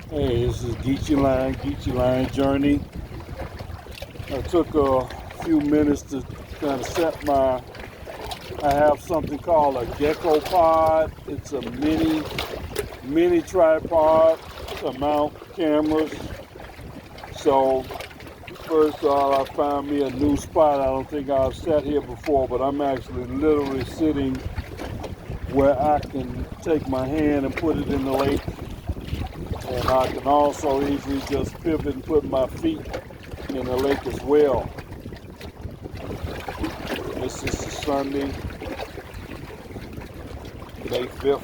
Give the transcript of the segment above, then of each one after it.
Hey, this is Geechee Line Journey. I took a few minutes to kind of set I have something called a gecko pod. It's a mini tripod to mount cameras. So first of all, I found me a new spot. I don't think I've sat here before, but I'm actually literally sitting where I can take my hand and put it in the lake. And I can also easily just pivot and put my feet in the lake as well. This is a Sunday, May 5th.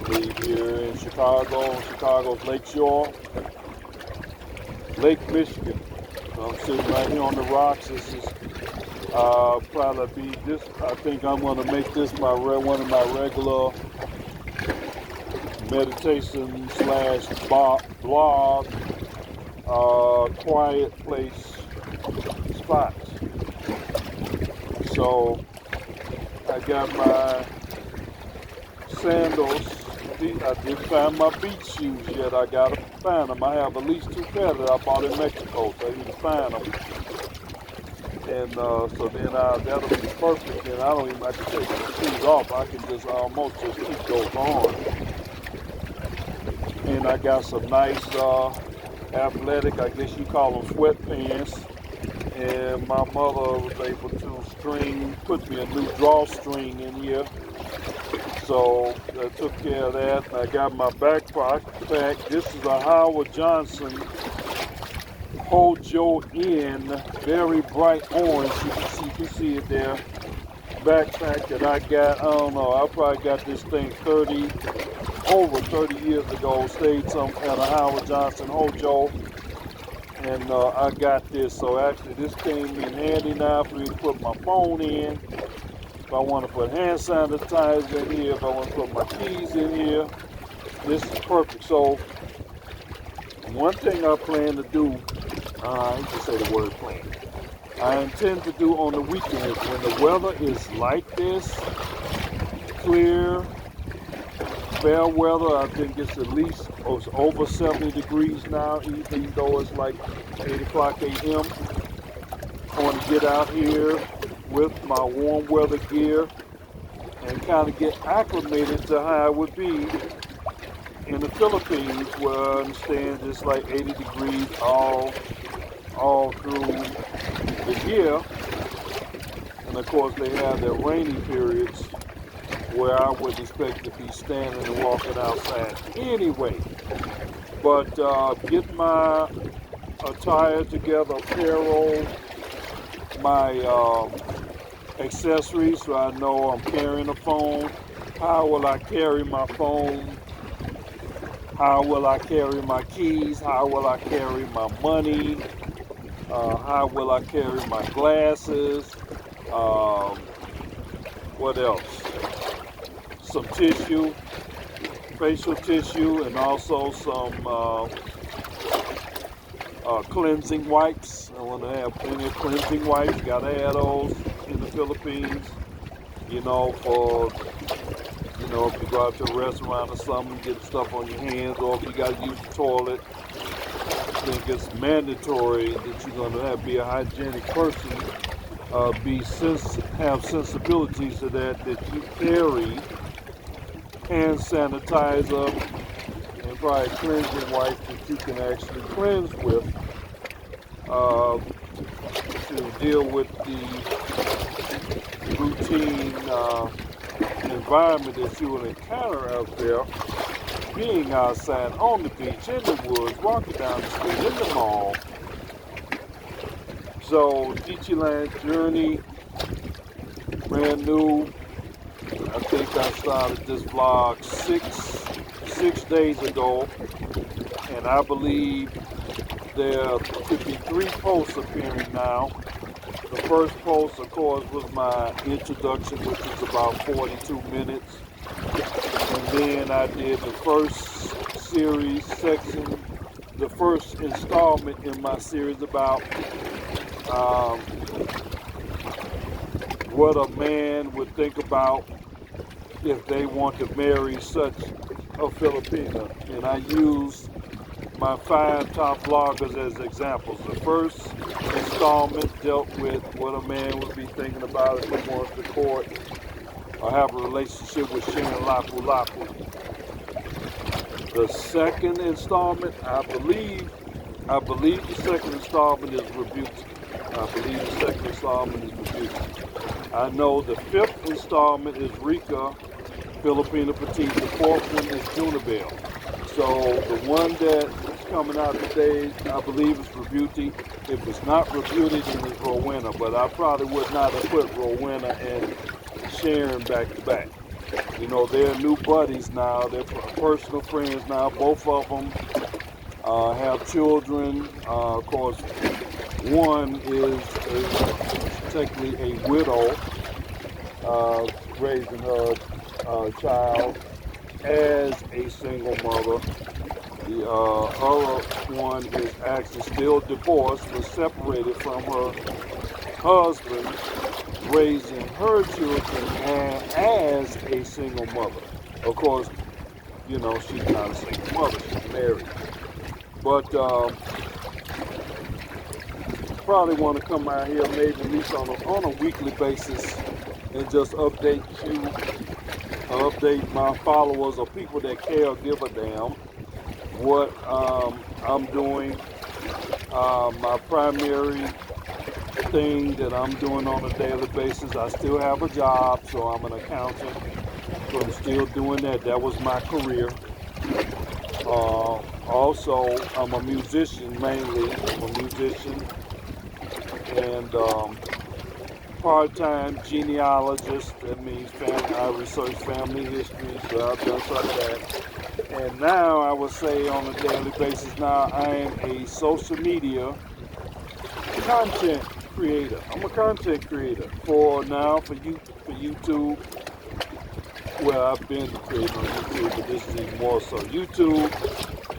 Leave here in Chicago's Lakeshore, Lake Michigan. So I'm sitting right here on the rocks. This is probably be this. I think I'm going to make this one of my regular meditation slash blog quiet place spots. So I got my sandals. I didn't find my beach shoes yet. I gotta find them. I have at least 2 pairs that I bought in Mexico, so I need to find them. And so then that'll be perfect. And I don't even have to take my shoes off. I can just almost just keep those on. And I got some nice athletic, I guess you call them sweatpants. And my mother was able to put me a new drawstring in here. So I took care of that. And I got my backpack. This is a Howard Johnson Hojo In, very bright orange. You can see it there. Backpack that I got, I don't know, I probably got this thing over 30 years ago. Stayed at a Howard Johnson Hojo. And I got this. So actually this came in handy now for me to put my phone in. If I want to put hand sanitizer in here, if I want to put my keys in here, this is perfect. So one thing I plan to do, I can say the word plan. I intend to do on the weekends when the weather is like this, clear, fair weather. I think it's at least over 70 degrees now, even though it's like 8 o'clock a.m. I want to get out here with my warm weather gear and kind of get acclimated to how it would be in the Philippines, where I understand it's like 80 degrees all through the year. And of course they have their rainy periods where I would expect to be standing and walking outside anyway. But get my attire together, apparel, my accessories, so I know I'm carrying a phone. How will I carry my phone? How will I carry my keys? How will I carry my money? How will I carry my glasses? What else? Some tissue, facial tissue, and also some cleansing wipes. I want to have plenty of cleansing wipes. Gotta have those in the Philippines. You know, if you go out to a restaurant or something, get stuff on your hands, or if you gotta use the toilet. I think it's mandatory that you're gonna be a hygienic person. Have sensibilities to that you carry hand sanitizer and probably cleansing wipes that you can actually cleanse with to deal with the routine environment that you will encounter out there, being outside on the beach, in the woods, walking down the street, in the mall. So Geechee Land Journey, brand new. I think I started this vlog six days ago, and I believe there could be 3 posts appearing now. The first post, of course, was my introduction, which is about 42 minutes. And then I did the first the first installment in my series about what a man would think about if they want to marry such a Filipina. And I used my 5 top vloggers as examples. The first installment dealt with what a man would be thinking about if he wants to court or have a relationship with sharing lapu lapu. The second installment, I believe the second installment is Rebuke. I know the 5th installment is Rika, Filipina Petite. The 4th one is Junabel. So the one that's coming out today, I believe is Rebuke. If it's not Rebuke, then it's Rowena. But I probably would not have put Rowena and Sharon back to back. You know, they're new buddies now. They're personal friends now. Both of them have children. Of course, one is technically a widow, raising her child as a single mother. The other one is actually still divorced, but separated from her husband, raising her children as a single mother. Of course, you know, she's not a single mother, she's married. But probably want to come out here maybe at least on a weekly basis and just update my followers or people that care or give a damn what I'm doing. My primary thing that I'm doing on a daily basis, I still have a job, so I'm an accountant, so I'm still doing that. That was my career. Also, I'm a musician mainly. I'm a musician and part-time genealogist. That means I research family history, so I've done some of that. And now I would say on a daily basis now I am a social media content creator. I'm a content creator for YouTube. Well, I've been creating on YouTube, but this is even more so. YouTube,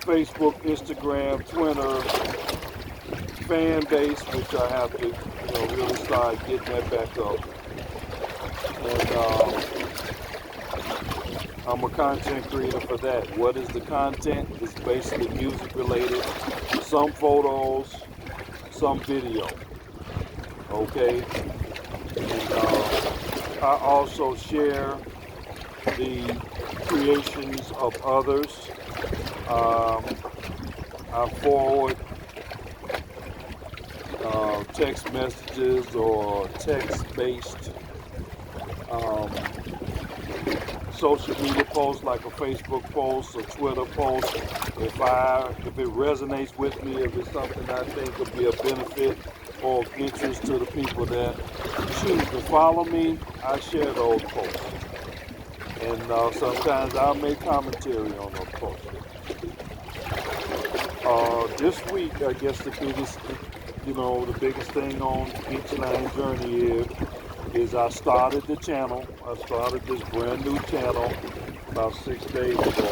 Facebook, Instagram, Twitter, fan base, which I have to, really start getting that back up. And I'm a content creator for that. What is the content? It's basically music related, some photos, some video. Okay? And I also share the creations of others. I forward text messages or text-based social media posts, like a Facebook post, a Twitter post. If it resonates with me, if it's something I think would be a benefit or of interest to the people that choose to follow me, I share those posts. And sometimes I'll make commentary on those posts. This week, I guess the biggest thing on Geechee Line Journey is I started the channel. I started this brand new channel about 6 days ago.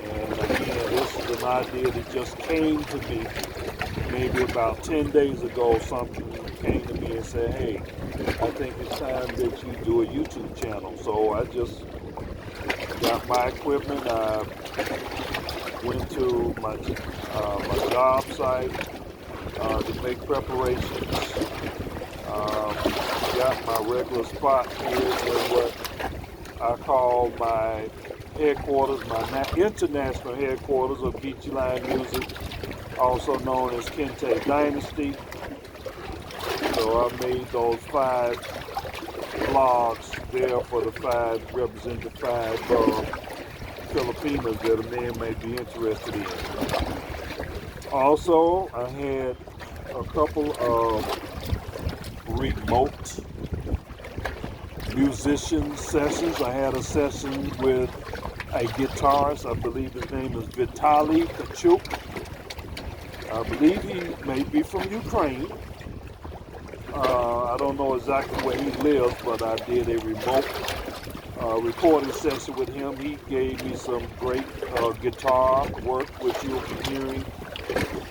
And again, this is an idea that just came to me maybe about 10 days ago. Something came to me and said, hey, I think it's time that you do a YouTube channel. So I just got my equipment. I went to my job site to make preparations. Got my regular spot here in what I call my headquarters, my international headquarters of Geechee Line Music, also known as Kente Dynasty. So I made those 5 vlogs there for the 5, represent the 5 Filipinas that a man may be interested in. Also, I had a couple of remote musician sessions. I had a session with a guitarist. I believe his name is Vitaly Kachuk. I believe he may be from Ukraine. I don't know exactly where he lives, but I did a remote recording session with him. He gave me some great guitar work, which you'll be hearing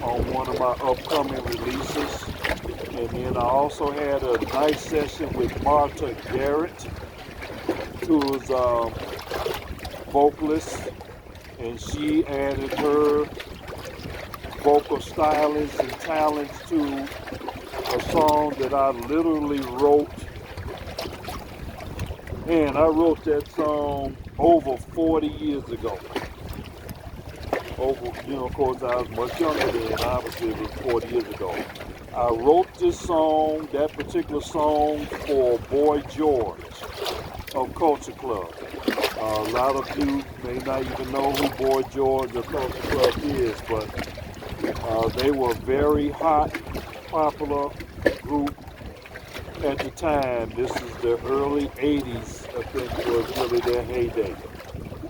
on one of my upcoming releases. And then I also had a nice session with Marta Garrett, who is a vocalist, and she added her vocal stylings and talents to a song that I literally wrote. And I wrote that song over 40 years ago. Of course, I was much younger then. Obviously, it was 40 years ago. I wrote this song, that particular song, for Boy George of Culture Club. A lot of you may not even know who Boy George of Culture Club is, but they were a very hot, popular group at the time. This is the early 80s, I think, was really their heyday.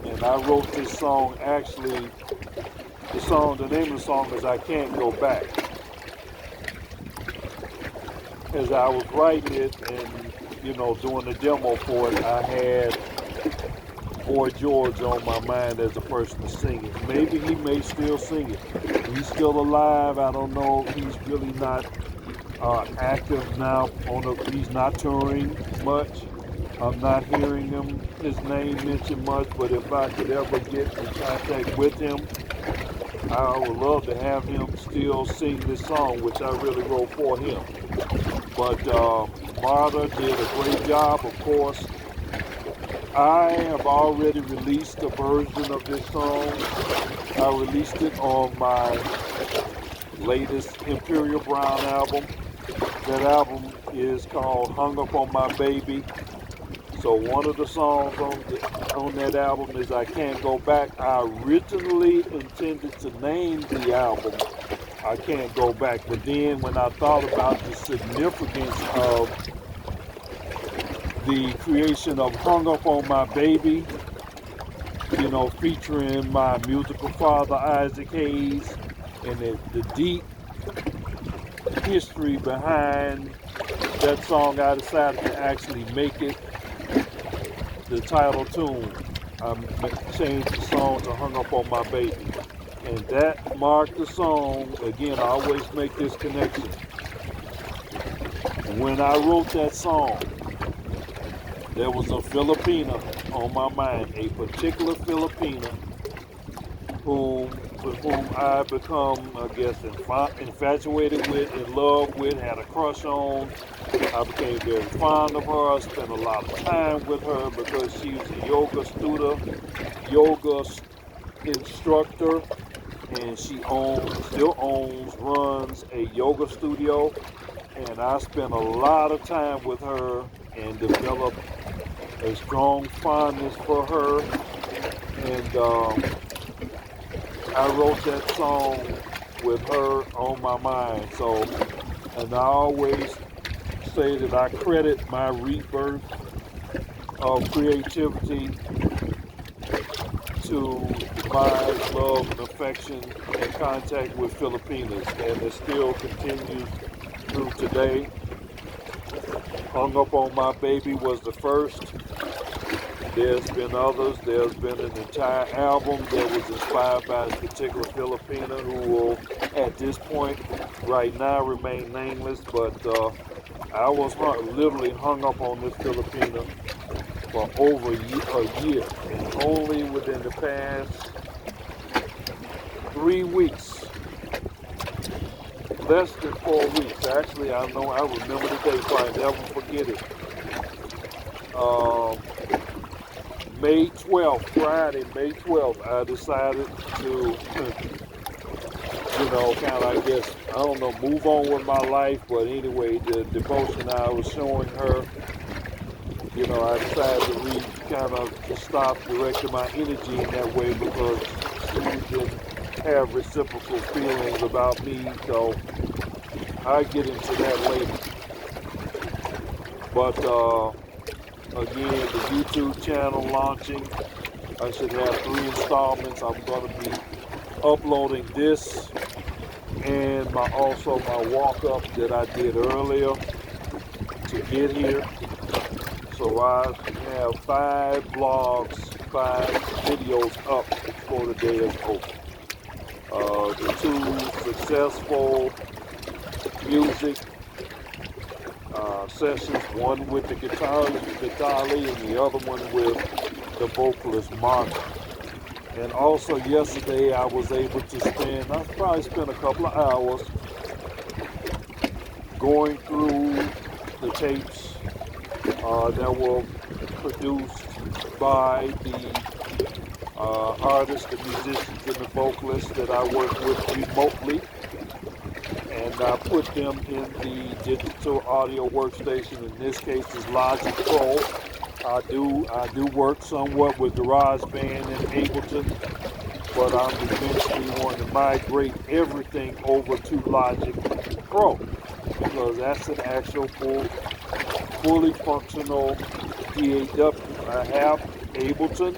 And I wrote this song, actually, the name of the song is I Can't Go Back. As I was writing it and, doing the demo for it, I had Boy George on my mind as a person to sing it. Maybe he may still sing it. He's still alive. I don't know. He's really not active now. He's not touring much. I'm not hearing his name mentioned much. But if I could ever get in contact with him, I would love to have him still sing this song, which I really wrote for him. But Marta did a great job, of course. I have already released a version of this song. I released it on my latest Imperial Brown album. That album is called Hung Up on My Baby. So one of the songs on that album is I Can't Go Back. I originally intended to name the album I Can't Go Back, but then when I thought about the significance of the creation of Hung Up on My Baby, featuring my musical father, Isaac Hayes, and the deep history behind that song, I decided to actually make it the title tune. I changed the song to Hung Up on My Baby. And that marked the song. Again, I always make this connection. When I wrote that song, there was a Filipina on my mind, a particular Filipina with whom I become, I guess, infatuated with, in love with, had a crush on. I became very fond of her. I spent a lot of time with her because she was a yoga student, yoga instructor, and she runs a yoga studio. And I spent a lot of time with her and developed a strong fondness for her. And I wrote that song with her on my mind. So, and I always say that I credit my rebirth of creativity to my love and affection and contact with Filipinas, and it still continues through today. Hung Up on My Baby was the first. There's been others. There's been an entire album that was inspired by a particular Filipina who will, at this point, right now, remain nameless. But I was literally hung up on this Filipina for over a year. And only within the past 3 weeks, less than 4 weeks. Actually, I remember the date, so I never forget it. May 12th, Friday, May 12th, I decided to, move on with my life. But anyway, the devotion I was showing her, I decided to stop directing my energy in that way because she didn't have reciprocal feelings about me. So I get into that later. But again, the YouTube channel launching. I should have 3 installments. I'm going to be uploading this and also my walk-up that I did earlier to get here. So I have 5 vlogs, 5 videos up before the day is over. The 2 successful music sessions, one with the guitar lead and the other one with the vocalist Marta. And also yesterday I was able to I probably spent a couple of hours going through the tapes that were produced by the artists, the musicians, and the vocalists that I work with remotely, and I put them in the digital audio workstation. In this case, is Logic Pro. I do work somewhat with GarageBand and Ableton, but I'm eventually going to migrate everything over to Logic Pro because that's an actual fully functional DAW. I have Ableton.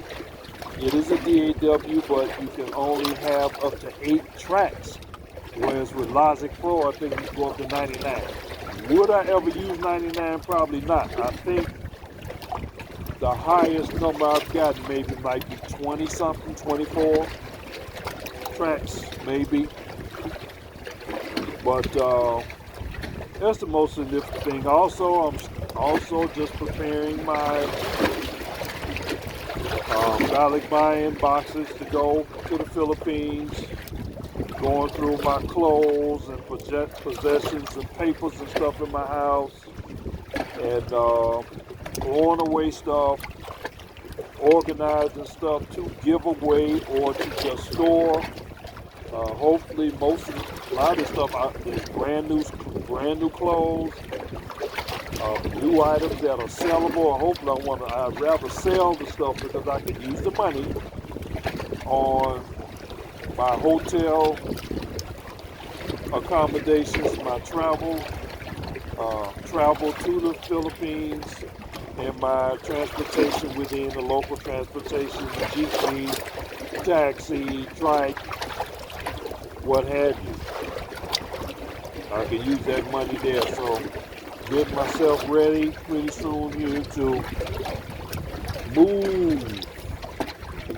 It is a DAW, but you can only have up to 8 tracks. Whereas with Logic Pro, I think you can go up to 99. Would I ever use 99? Probably not. I think the highest number I've gotten maybe might be 20 something, 24 tracks maybe. But that's the most significant thing. Also, I'm also just preparing my buying boxes to go to the Philippines, going through my clothes and possessions and papers and stuff in my house, and throwing away stuff, organizing stuff to give away or to just store. Hopefully, a lot of this stuff is brand new clothes, new items that are sellable. Hopefully, I'd rather sell the stuff because I can use the money on my hotel accommodations, my travel to the Philippines, and my transportation within the local transportation, Geechee, taxi, trike, what have you. I can use that money there. So get myself ready pretty soon here to move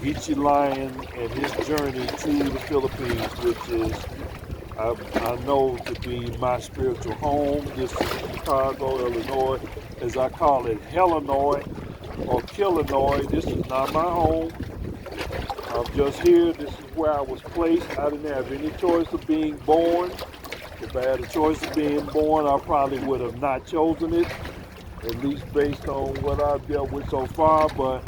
Geechee Lion and his journey to the Philippines, which is I know to be my spiritual home. This is Chicago, Illinois, as I call it, Hellinois or Killinois. This is not my home. I'm just here. This is where I was placed. I didn't have any choice of being born. If I had a choice of being born, I probably would have not chosen it, at least based on what I've dealt with so far. But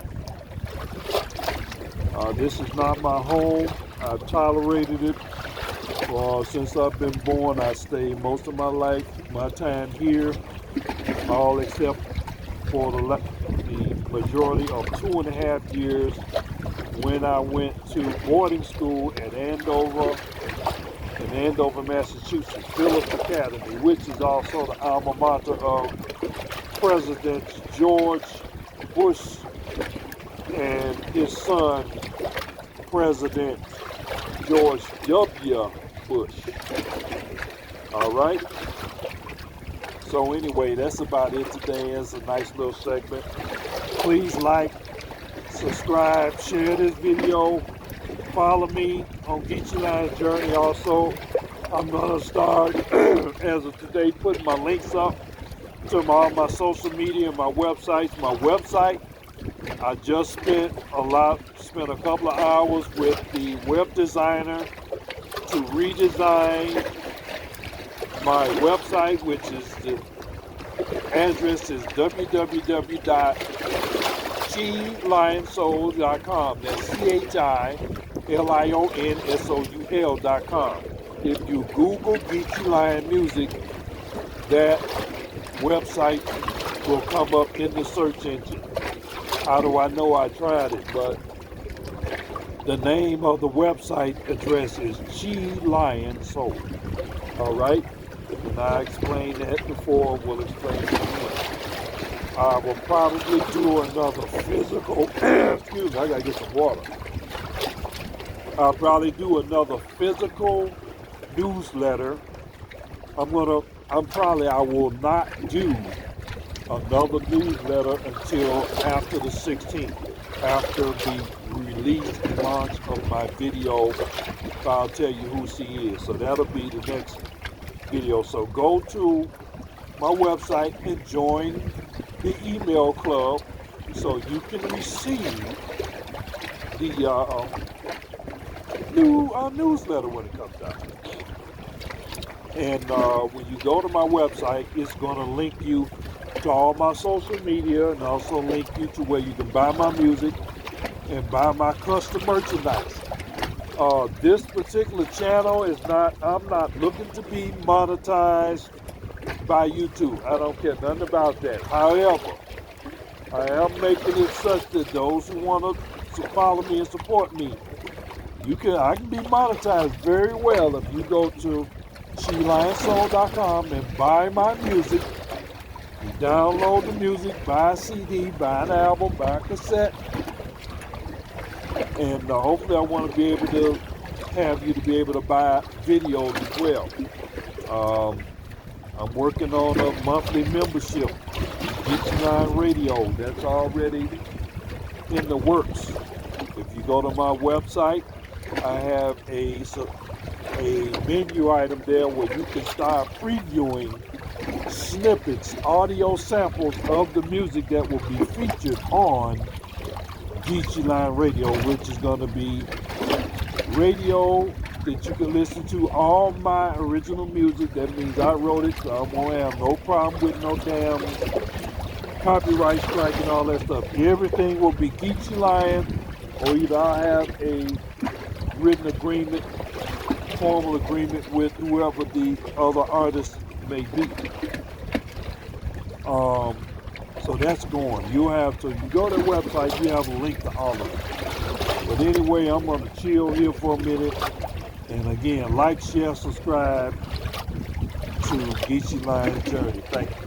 this is not my home. I've tolerated it since I've been born. I stayed most of my life, my time here, all except for the majority of 2.5 years when I went to boarding school at Andover, Massachusetts, Phillips Academy, which is also the alma mater of President George Bush and his son, President George W. Bush. All right. So anyway, that's about it today. It's a nice little segment. Please like, subscribe, share this video. Follow me on Geechee Lion's journey. Also, I'm gonna start as of today putting my links up to all my social media and my websites. My website, I just spent a couple of hours with the web designer to redesign my website, which is the address is www.chilionssoul.com. That's CHILIONSOUL.com. If you Google Geechee Lion Music, that website will come up in the search engine. How do I know? I tried it, but the name of the website address is Chi Lion Soul. All right? And I explained that before. We'll explain it again. I will probably do another physical, excuse me, I gotta get some water. I'll probably do another physical newsletter. I will not do another newsletter until after the 16th, after the release and launch of my video. I'll tell you who she is. So that'll be the next video. So go to my website and join the email club so you can receive the new newsletter when it comes out. And when you go to my website, it's going to link you to all my social media and also link you to where you can buy my music and buy my custom merchandise. This particular channel is not, I'm not looking to be monetized by YouTube. I don't care nothing about that. However, I am making it such that those who want to follow me and support me, I can be monetized very well if you go to GeecheeLionSoul.com and buy my music. You download the music, buy a CD, buy an album, buy a cassette, and hopefully I want to be able to have you to be able to buy videos as well. I'm working on a monthly membership, Geechee Radio. That's already in the works. If you go to my website, I have a menu item there where you can start previewing snippets, audio samples of the music that will be featured on Geechee Radio, which is going to be radio that you can listen to all my original music. That means I wrote it, so I won't have no problem with no damn copyright strike and all that stuff. Everything will be Geechee Lion, or either I have a written agreement, formal agreement with whoever the other artist may be. So that's going. You go to the website, you have a link to all of it. But anyway, I'm going to chill here for a minute. And again, like, share, subscribe to Geechee Lion Journey. Thank you.